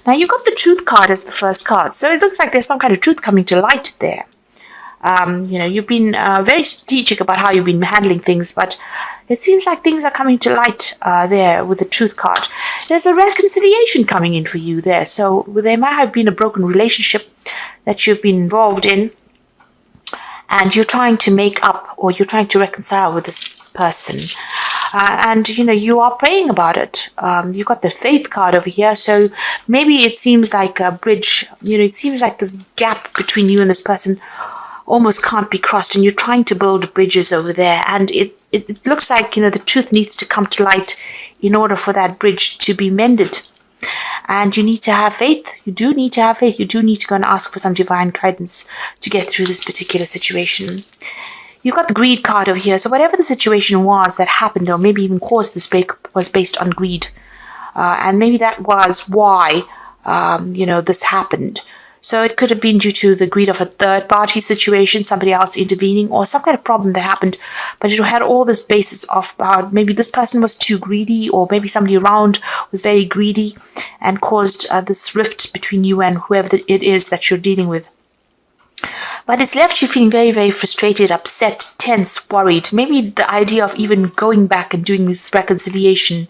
Now, you've got the truth card as the first card. So it looks like there's some kind of truth coming to light there. You've been very strategic about how you've been handling things, but it seems like things are coming to light there with the truth card. There's a reconciliation coming in for you there. So there might have been a broken relationship that you've been involved in, and you're trying to make up, or you're trying to reconcile with this person. You are praying about it. You've got the faith card over here. So maybe it seems like a bridge. It seems like this gap between you and this person almost can't be crossed, and you're trying to build bridges over there. And it looks like, the truth needs to come to light in order for that bridge to be mended. And you need to have faith. You do need to have faith. You do need to go and ask for some divine guidance to get through this particular situation. You've got the greed card over here. So whatever the situation was that happened, or maybe even caused this break, was based on greed. And maybe that was why, this happened. So it could have been due to the greed of a third-party situation, somebody else intervening, or some kind of problem that happened. But it had all this basis of maybe this person was too greedy, or maybe somebody around was very greedy and caused this rift between you and whoever it is that you're dealing with. But it's left you feeling very, very frustrated, upset, tense, worried. Maybe the idea of even going back and doing this reconciliation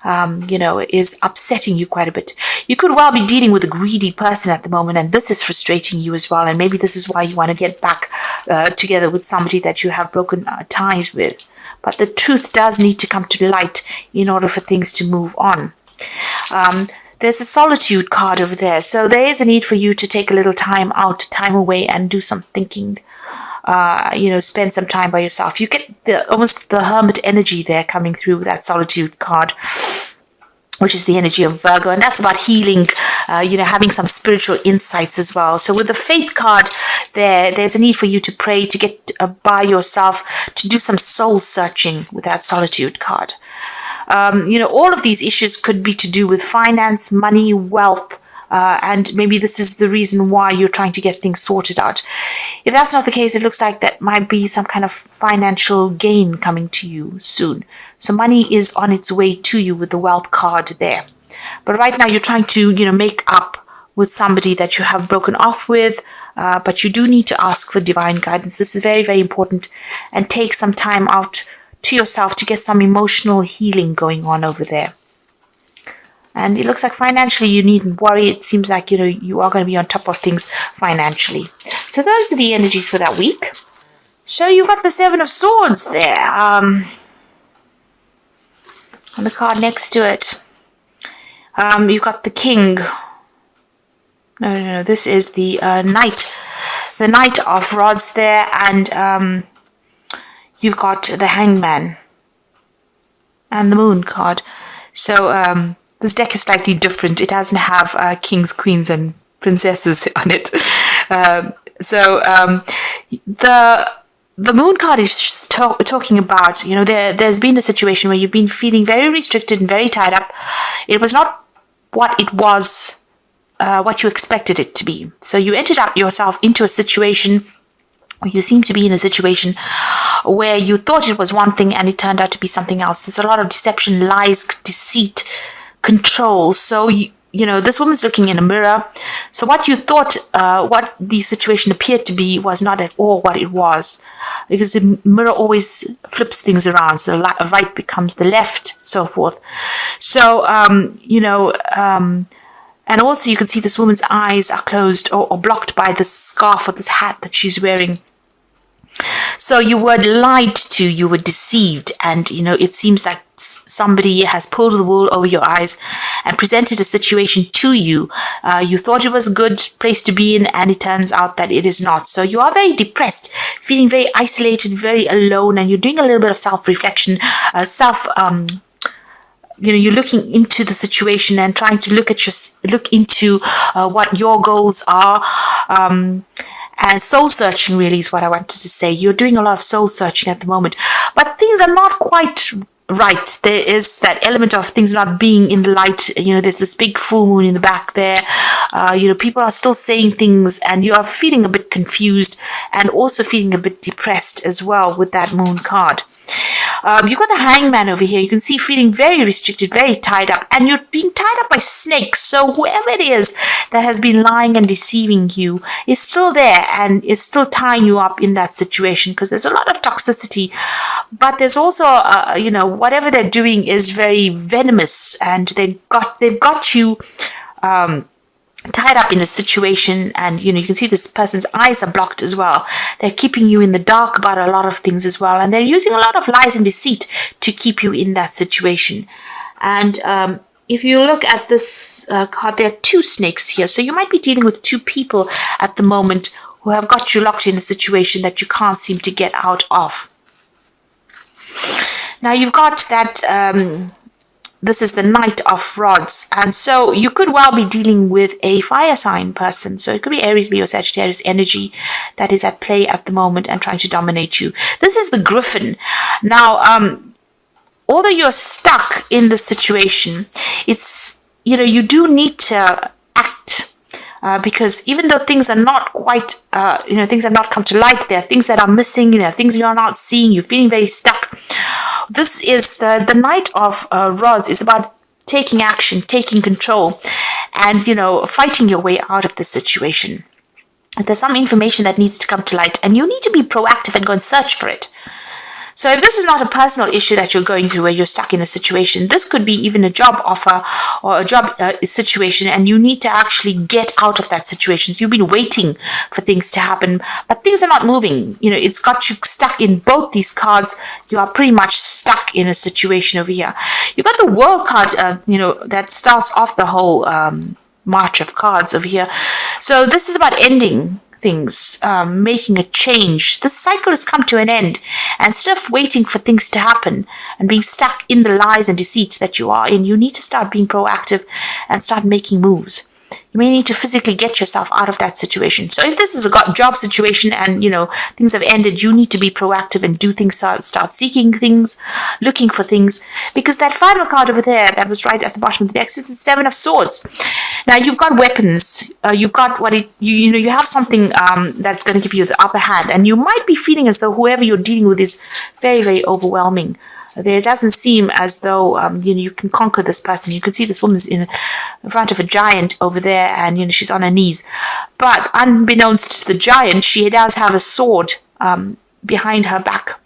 is upsetting you quite a bit. You could well be dealing with a greedy person at the moment, and this is frustrating you as well. And maybe this is why you want to get back together with somebody that you have broken ties with. But the truth does need to come to light in order for things to move on. There's a solitude card over there. So there is a need for you to take a little time out, time away, and do some thinking. Spend some time by yourself. You get almost the hermit energy there coming through with that solitude card, which is the energy of Virgo, and that's about healing, having some spiritual insights as well. So with the faith card there's a need for you to pray, to get by yourself, to do some soul searching with that solitude card. All of these issues could be to do with finance, money, wealth, and maybe this is the reason why you're trying to get things sorted out. If that's not the case, it looks like that might be some kind of financial gain coming to you soon. So money is on its way to you with the wealth card there. But right now you're trying to, make up with somebody that you have broken off with, but you do need to ask for divine guidance. This is very, very important, and take some time out to yourself to get some emotional healing going on over there. And it looks like financially you needn't worry. It seems like, you are going to be on top of things financially. So those are the energies for that week. So you got the Seven of Swords there. On the card next to it. You've got the King. No. This is the Knight. The Knight of Rods there. And you've got the Hangman. And the Moon card. So, this deck is slightly different. It doesn't have kings, queens, and princesses on it. The Moon card is talking about, there's been a situation where you've been feeling very restricted and very tied up. It was not what it was, what you expected it to be. So you entered up yourself into a situation, or you seem to be in a situation where you thought it was one thing and it turned out to be something else. There's a lot of deception, lies, deceit, control. So this woman's looking in a mirror. So what you thought, what the situation appeared to be, was not at all what it was, because the mirror always flips things around. So the right becomes the left, so forth. So and also you can see this woman's eyes are closed or blocked by this scarf or this hat that she's wearing. So you were lied to, you were deceived, and it seems like somebody has pulled the wool over your eyes and presented a situation to you. You thought it was a good place to be in, and it turns out that it is not. So you are very depressed, feeling very isolated, very alone, and you're doing a little bit of self-reflection, you're looking into the situation and trying to look into what your goals are. And soul searching really is what I wanted to say. You're doing a lot of soul searching at the moment, but things are not quite right. There is that element of things not being in the light. There's this big full moon in the back there. People are still saying things, and you are feeling a bit confused and also feeling a bit depressed as well with that moon card. You've got the hangman over here. You can see feeling very restricted, very tied up, and you're being tied up by snakes. So whoever it is that has been lying and deceiving you is still there and is still tying you up in that situation, because there's a lot of toxicity. But there's also, whatever they're doing is very venomous, and they've got you tied up in a situation, and you can see this person's eyes are blocked as well. They're keeping you in the dark about a lot of things as well, and they're using a lot of lies and deceit to keep you in that situation. And if you look at this card, there are two snakes here, so you might be dealing with two people at the moment who have got you locked in a situation that you can't seem to get out of. Now you've got that this is the Knight of Rods, and so you could well be dealing with a fire sign person. So it could be Aries, Leo, Sagittarius energy that is at play at the moment and trying to dominate you. This is the Griffin. Now, although you're stuck in this situation, it's, you do need to act. Because even though things are not quite, things have not come to light, there are things that are missing, there are things you're not seeing, you're feeling very stuck. This is the Knight of Rods is about taking action, taking control, and, fighting your way out of the situation. There's some information that needs to come to light, and you need to be proactive and go and search for it. So if this is not a personal issue that you're going through where you're stuck in a situation, this could be even a job offer or a job situation, and you need to actually get out of that situation. So you've been waiting for things to happen, but things are not moving. It's got you stuck in both these cards. You are pretty much stuck in a situation over here. You got the World card, that starts off the whole march of cards over here. So this is about ending things, making a change. This cycle has come to an end, and instead of waiting for things to happen and being stuck in the lies and deceit that you are in, you need to start being proactive and start making moves. You may need to physically get yourself out of that situation. So if this is a job situation and, things have ended, you need to be proactive and do things, start seeking things, looking for things, because that final card over there that was right at the bottom of the deck is the Seven of Swords. Now you've got weapons, you've got you have something that's going to give you the upper hand, and you might be feeling as though whoever you're dealing with is very, very overwhelming. There doesn't seem as though you can conquer this person. You can see this woman's in front of a giant over there, and she's on her knees. But unbeknownst to the giant, she does have a sword behind her back.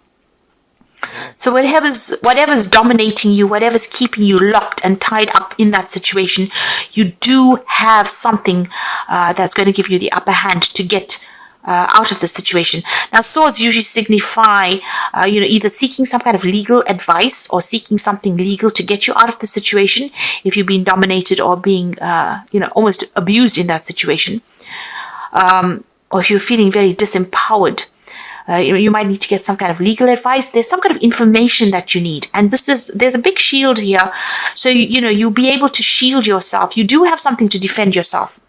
So whatever's dominating you, whatever's keeping you locked and tied up in that situation, you do have something that's going to give you the upper hand to get out of the situation. Now, swords usually signify, either seeking some kind of legal advice or seeking something legal to get you out of the situation if you've been dominated or being, almost abused in that situation. Or if you're feeling very disempowered, you might need to get some kind of legal advice. There's some kind of information that you need. And there's a big shield here. So, you'll be able to shield yourself. You do have something to defend yourself.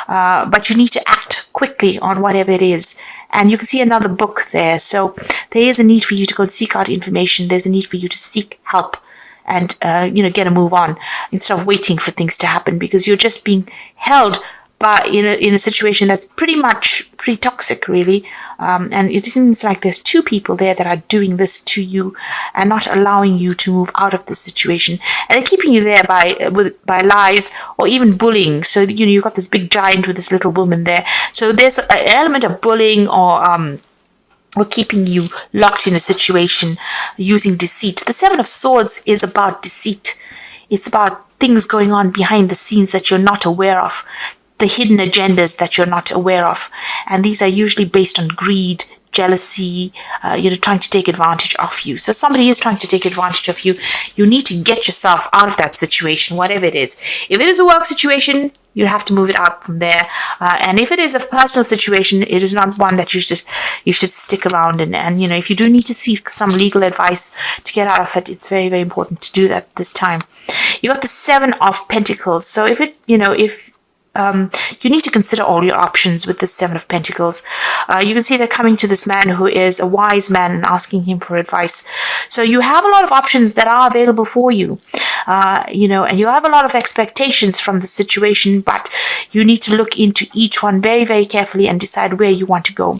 But you need to act quickly on whatever it is. And you can see another book there. So there is a need for you to go and seek out information. There's a need for you to seek help and, get a move on instead of waiting for things to happen, because you're just being held by in a situation that's pretty toxic, really. And it seems like there's two people there that are doing this to you and not allowing you to move out of the situation. And they're keeping you there by lies or even bullying. So, you've got this big giant with this little woman there. So there's an element of bullying or keeping you locked in a situation using deceit. The Seven of Swords is about deceit. It's about things going on behind the scenes that you're not aware of. The hidden agendas that you're not aware of. And these are usually based on greed, jealousy, trying to take advantage of you. So somebody is trying to take advantage of you. You need to get yourself out of that situation, whatever it is. If it is a work situation, you have to move it out from there. And if it is a personal situation, it is not one that you should stick around in. And, if you do need to seek some legal advice to get out of it, it's very, very important to do that this time. You got the Seven of Pentacles. So if you need to consider all your options with the Seven of Pentacles. You can see they're coming to this man who is a wise man and asking him for advice. So you have a lot of options that are available for you, and you have a lot of expectations from the situation, but you need to look into each one very, very carefully and decide where you want to go.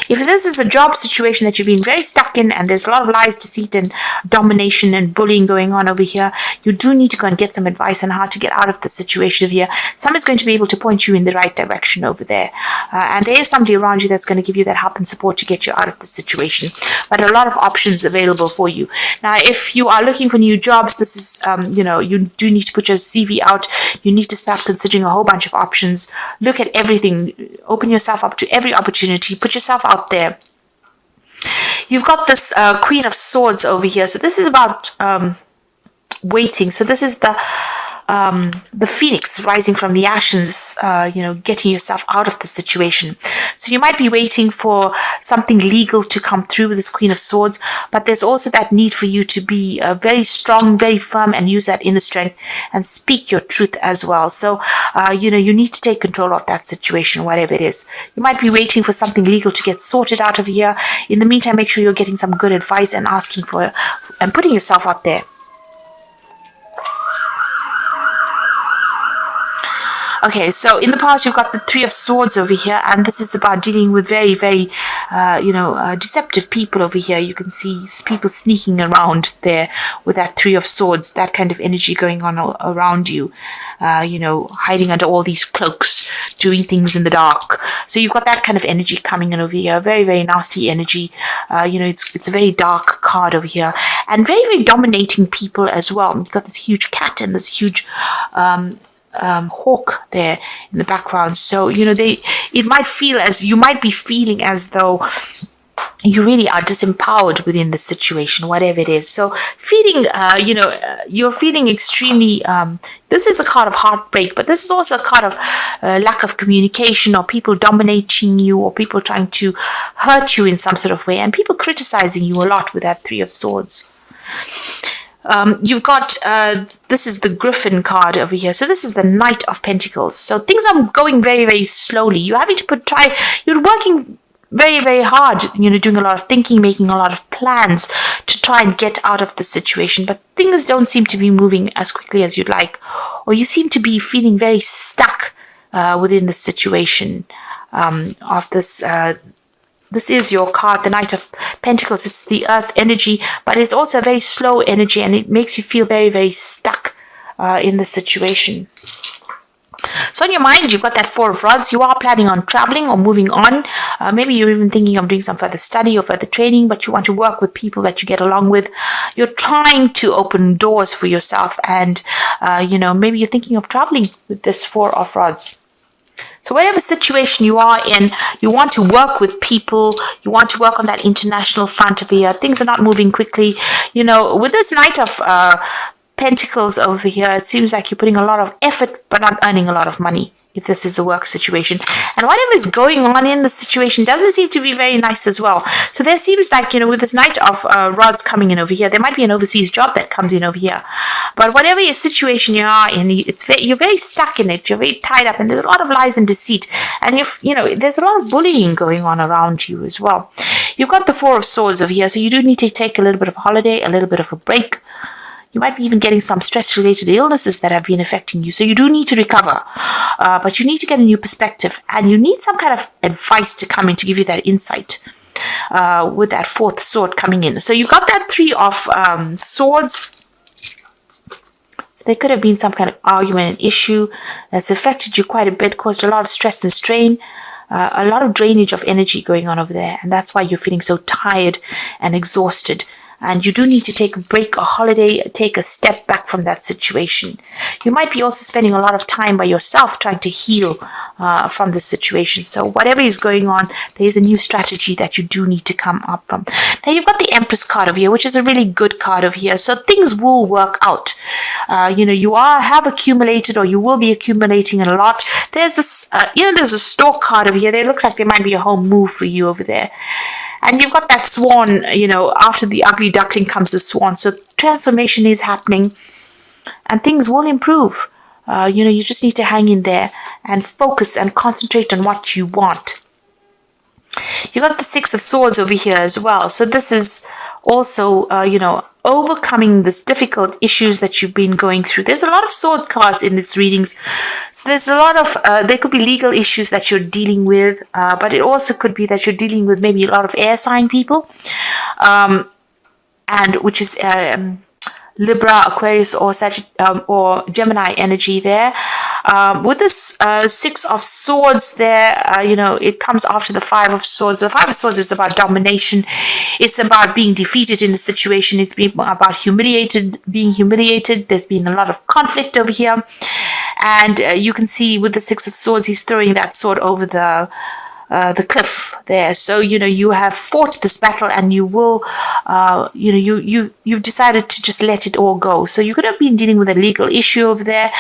If this is a job situation that you've been very stuck in and there's a lot of lies, deceit, and domination and bullying going on over here, you do need to go and get some advice on how to get out of the situation over here. Someone's going to be able to point you in the right direction over there. And there is somebody around you that's going to give you that help and support to get you out of the situation. But a lot of options available for you. Now, if you are looking for new jobs, this is, you do need to put your CV out. You need to start considering a whole bunch of options. Look at everything. Open yourself up to every opportunity. Put yourself out there. You've got this Queen of Swords over here. So this is about waiting. So this is the phoenix rising from the ashes, getting yourself out of the situation. So you might be waiting for something legal to come through with this Queen of Swords, but there's also that need for you to be very strong, very firm, and use that inner strength and speak your truth as well. So, you need to take control of that situation, whatever it is. You might be waiting for something legal to get sorted out of here. In the meantime, make sure you're getting some good advice and asking for and putting yourself out there. Okay, so in the past, you've got the Three of Swords over here, and this is about dealing with very, very, deceptive people over here. You can see people sneaking around there with that Three of Swords, that kind of energy going on around you, hiding under all these cloaks, doing things in the dark. So you've got that kind of energy coming in over here, very, very nasty energy. It's a very dark card over here, and very, very dominating people as well. You've got this huge cat and this huge hawk there in the background. So it might feel as you might be feeling as though you really are disempowered within the situation, whatever it is. So feeling you're feeling extremely this is the card of heartbreak, but this is also a card of lack of communication, or people dominating you, or people trying to hurt you in some sort of way, and people criticizing you a lot with that Three of Swords. You've got, this is the Griffin card over here. So this is the Knight of Pentacles. So things are going very, very slowly. You're having to you're working very, very hard, doing a lot of thinking, making a lot of plans to try and get out of the situation. But things don't seem to be moving as quickly as you'd like. Or you seem to be feeling very stuck within the situation of this This is your card, the Knight of Pentacles. It's the earth energy, but it's also a very slow energy, and it makes you feel very, very stuck in the situation. So on your mind, you've got that Four of Rods. You are planning on traveling or moving on. Maybe you're even thinking of doing some further study or further training, but you want to work with people that you get along with. You're trying to open doors for yourself, and maybe you're thinking of traveling with this Four of Rods. So whatever situation you are in, you want to work with people, you want to work on that international front of here. Things are not moving quickly. With this Knight of Pentacles over here, it seems like you're putting a lot of effort but not earning a lot of money, if this is a work situation. And whatever is going on in the situation doesn't seem to be very nice as well. So there seems like, with this Knight of Rods coming in over here, there might be an overseas job that comes in over here. But whatever your situation you are in, you're very stuck in it. You're very tied up, and there's a lot of lies and deceit. And there's a lot of bullying going on around you as well. You've got the Four of Swords over here, so you do need to take a little bit of a holiday, a little bit of a break. You might be even getting some stress-related illnesses that have been affecting you. So you do need to recover. But you need to get a new perspective. And you need some kind of advice to come in to give you that insight with that fourth sword coming in. So you've got that Three of Swords. There could have been some kind of argument and issue that's affected you quite a bit, caused a lot of stress and strain. A lot of drainage of energy going on over there. And that's why you're feeling so tired and exhausted. And you do need to take a break, a holiday, take a step back from that situation. You might be also spending a lot of time by yourself trying to heal from the situation. So whatever is going on, there is a new strategy that you do need to come up from. Now you've got the Empress card over here, which is a really good card over here. So things will work out. You have accumulated, or you will be accumulating a lot. There's this, there's a Stork card over here. There looks like there might be a home move for you over there. And you've got that swan, after the ugly duckling comes the swan. So transformation is happening and things will improve. You just need to hang in there and focus and concentrate on what you want. You got the Six of Swords over here as well. So this is also, overcoming this difficult issues that you've been going through. There's a lot of sword cards in this readings. So there's a lot of, there could be legal issues that you're dealing with, but it also could be that you're dealing with maybe a lot of air sign people, and which is Libra, Aquarius, or Gemini energy there. With this Six of Swords there, it comes after the Five of Swords. The Five of Swords is about domination. It's about being defeated in the situation. It's about being humiliated. There's been a lot of conflict over here. And you can see with the Six of Swords, he's throwing that sword over the cliff there. So, you have fought this battle, and you will, you've decided to just let it all go. So you could have been dealing with a legal issue over there,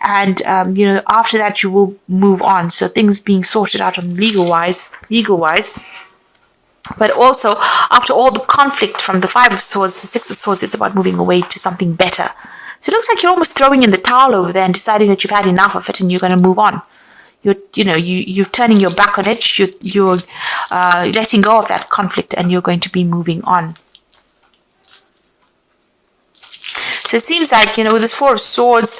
and, after that you will move on. So things being sorted out on legal wise. But also, after all the conflict from the Five of Swords, the Six of Swords is about moving away to something better. So it looks like you're almost throwing in the towel over there and deciding that you've had enough of it and you're going to move on. You're turning your back on it. You're letting go of that conflict, and you're going to be moving on. So it seems like, with this Four of Swords,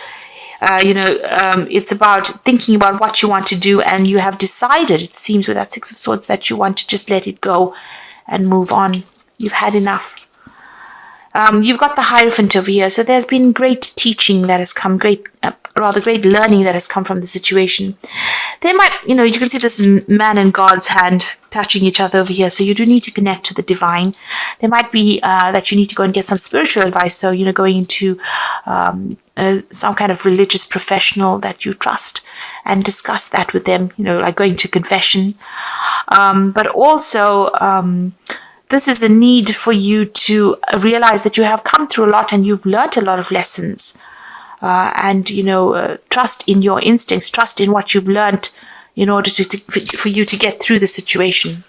it's about thinking about what you want to do, and you have decided, it seems, with that Six of Swords, that you want to just let it go and move on. You've had enough. You've got the Hierophant over here. So there's been great teaching that has come, great learning that has come from the situation. There might, you can see this man and God's hand touching each other over here. So you do need to connect to the divine. There might be that you need to go and get some spiritual advice. So, going into some kind of religious professional that you trust and discuss that with them, like going to confession. But also, this is a need for you to realize that you have come through a lot and you've learned a lot of lessons. And trust in your instincts, trust in what you've learned in order for you to get through the situation.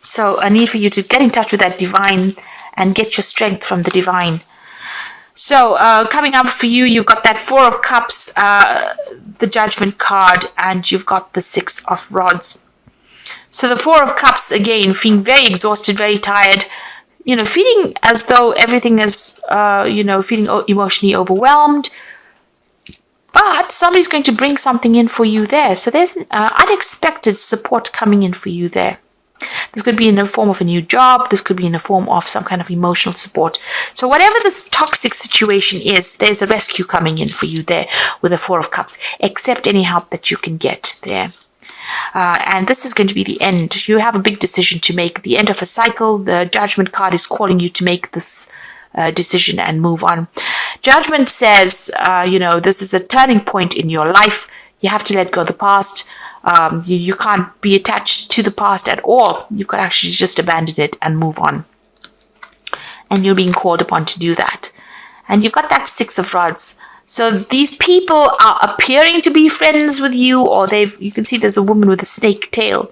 So a need for you to get in touch with that divine and get your strength from the divine. So coming up for you, you've got that Four of Cups, the Judgment card, and you've got the Six of Rods. So the Four of Cups, again, feeling very exhausted, very tired, feeling as though everything is, feeling emotionally overwhelmed. But somebody's going to bring something in for you there. So there's unexpected support coming in for you there. This could be in the form of a new job. This could be in the form of some kind of emotional support. So whatever this toxic situation is, there's a rescue coming in for you there with the Four of Cups. Accept any help that you can get there. And this is going to be the end. You have a big decision to make. The end of a cycle. The Judgment card is calling you to make this decision and move on. Judgment says, this is a turning point in your life. You have to let go of the past. You can't be attached to the past at all. You can actually just abandon it and move on. And you're being called upon to do that. And you've got that Six of Rods. So these people are appearing to be friends with you, or you can see there's a woman with a snake tail.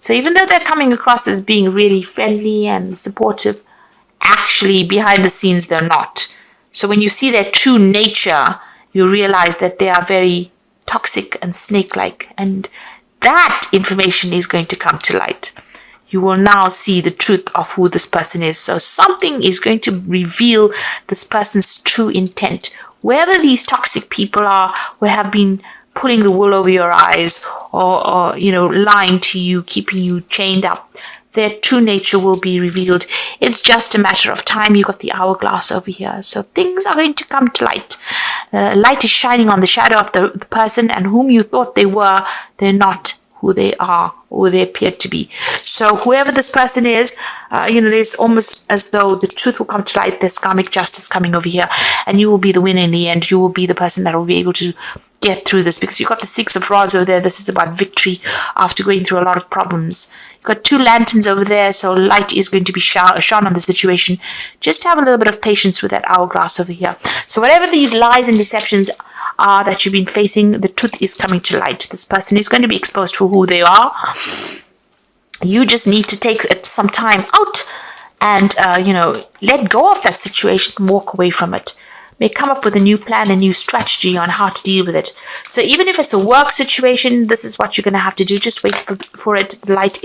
So even though they're coming across as being really friendly and supportive, actually behind the scenes they're not. So when you see their true nature, you realize that they are very toxic and snake-like, and that information is going to come to light. You will now see the truth of who this person is. So something is going to reveal this person's true intent. Wherever these toxic people are, who have been pulling the wool over your eyes, or lying to you, keeping you chained up, their true nature will be revealed. It's just a matter of time. You've got the hourglass over here. So things are going to come to light. Light is shining on the shadow of the person, and whom you thought they were, they're not who they are or they appear to be. So whoever this person is, there's almost as though the truth will come to light. There's karmic justice coming over here, and you will be the winner in the end. You will be the person that will be able to get through this, because you've got the Six of Rods over there. This is about victory after going through a lot of problems. You've got two lanterns over there, so light is going to be shone on the situation. Just have a little bit of patience with that hourglass over here. So whatever these lies and deceptions are that you've been facing, the truth is coming to light. This person is going to be exposed for who they are. You just need to take some time out and, let go of that situation and walk away from it. may come up with a new plan, a new strategy on how to deal with it. So even if it's a work situation, this is what you're going to have to do. Just wait for it. The light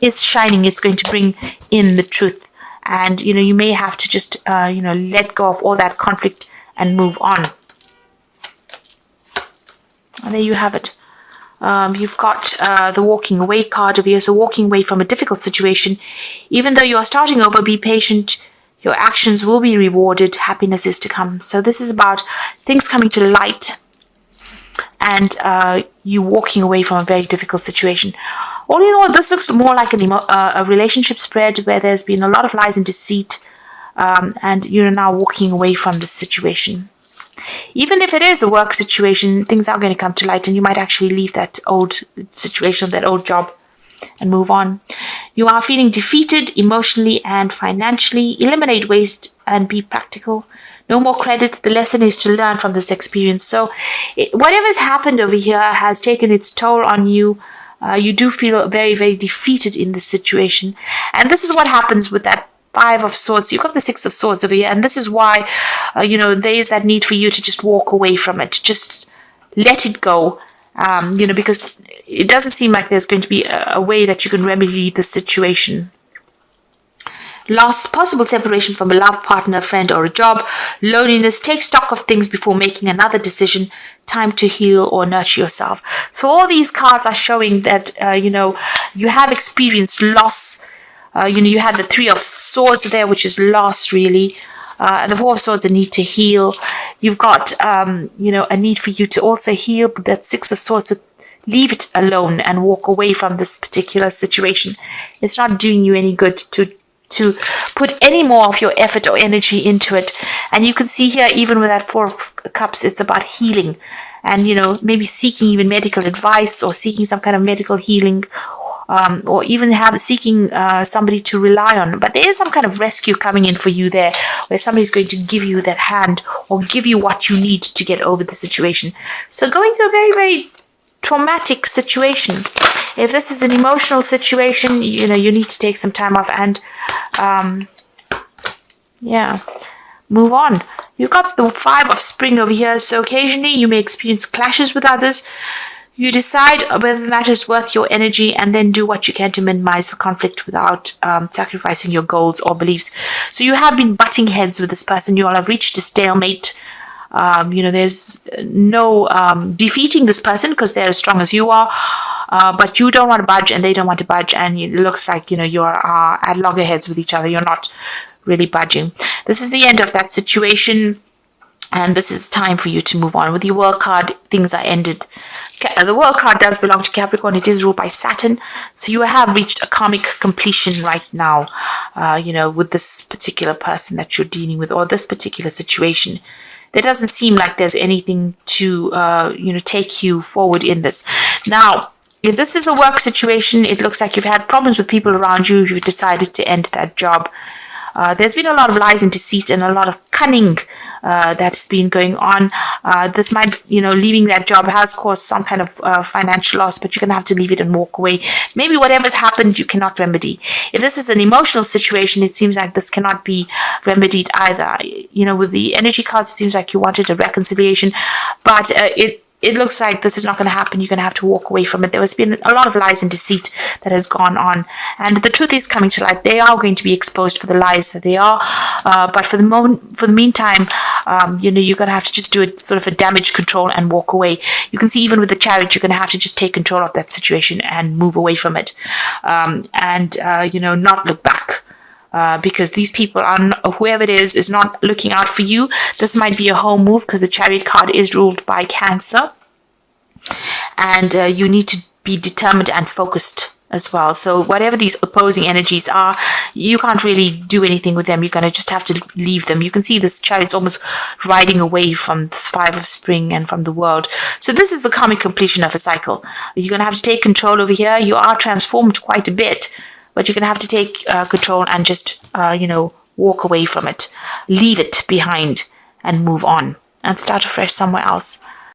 is shining. It's going to bring in the truth. And, you may have to just, let go of all that conflict and move on. And there you have it. You've got the walking away card over here. So walking away from a difficult situation. Even though you are starting over, be patient. Your actions will be rewarded. Happiness is to come. So this is about things coming to light and you walking away from a very difficult situation. All in all, this looks more like a relationship spread where there's been a lot of lies and deceit, and you're now walking away from this situation. Even if it is a work situation, things are going to come to light and you might actually leave that old situation, that old job, and move on. You are feeling defeated emotionally and financially. Eliminate waste and be practical. No more credit. The lesson is to learn from this experience. So whatever's happened over here has taken its toll on you. You do feel very, very defeated in this situation. And this is what happens with that Five of Swords. You've got the Six of Swords over here. And this is why, there is that need for you to just walk away from it. Just let it go. Because it doesn't seem like there's going to be a way that you can remedy the situation. Loss, possible separation from a love partner, friend, or a job. Loneliness, take stock of things before making another decision. Time to heal or nurture yourself. So all these cards are showing that, you have experienced loss. You had the Three of Swords there, which is loss, really. And the Four of Swords, a need to heal. You've got, a need for you to also heal. But that Six of Swords, so leave it alone and walk away from this particular situation. It's not doing you any good to put any more of your effort or energy into it. And you can see here, even with that Four of Cups, it's about healing. And, maybe seeking even medical advice or seeking some kind of medical healing. Or even seeking somebody to rely on. But there is some kind of rescue coming in for you there, where somebody's going to give you that hand or give you what you need to get over the situation. So going through a very, very traumatic situation. If this is an emotional situation, you need to take some time off and, move on. You've got the Five of Spring over here. So occasionally you may experience clashes with others. You decide whether the matter is worth your energy and then do what you can to minimize the conflict without sacrificing your goals or beliefs. So you have been butting heads with this person. You all have reached a stalemate. There's no defeating this person because they're as strong as you are. But you don't want to budge and they don't want to budge. And it looks like, you're at loggerheads with each other. You're not really budging. This is the end of that situation. And this is time for you to move on. With your World card, things are ended. The World card does belong to Capricorn. It is ruled by Saturn. So you have reached a karmic completion right now, with this particular person that you're dealing with or this particular situation. There doesn't seem like there's anything to, take you forward in this. Now, if this is a work situation, it looks like you've had problems with people around you. You've decided to end that job. There's been a lot of lies and deceit and a lot of cunning that's been going on. This might, leaving that job has caused some kind of financial loss, but you're going to have to leave it and walk away. Maybe whatever's happened, you cannot remedy. If this is an emotional situation, it seems like this cannot be remedied either. With the energy cards, it seems like you wanted a reconciliation, but it looks like this is not going to happen. You're going to have to walk away from it. There has been a lot of lies and deceit that has gone on. And the truth is coming to light. They are going to be exposed for the lies that they are. But for the meantime, you're going to have to just do it sort of a damage control and walk away. You can see even with the Chariot, you're going to have to just take control of that situation and move away from it. Not look back. Because these people whoever it is not looking out for you. This might be a home move because the Chariot card is ruled by Cancer. And you need to be determined and focused as well. So whatever these opposing energies are, you can't really do anything with them. You're going to just have to leave them. You can see this Chariot's almost riding away from this Five of Spring and from the world. So this is the karmic completion of a cycle. You're going to have to take control over here. You are transformed quite a bit. But you're going to have to take control and just, walk away from it. Leave it behind and move on and start afresh somewhere else.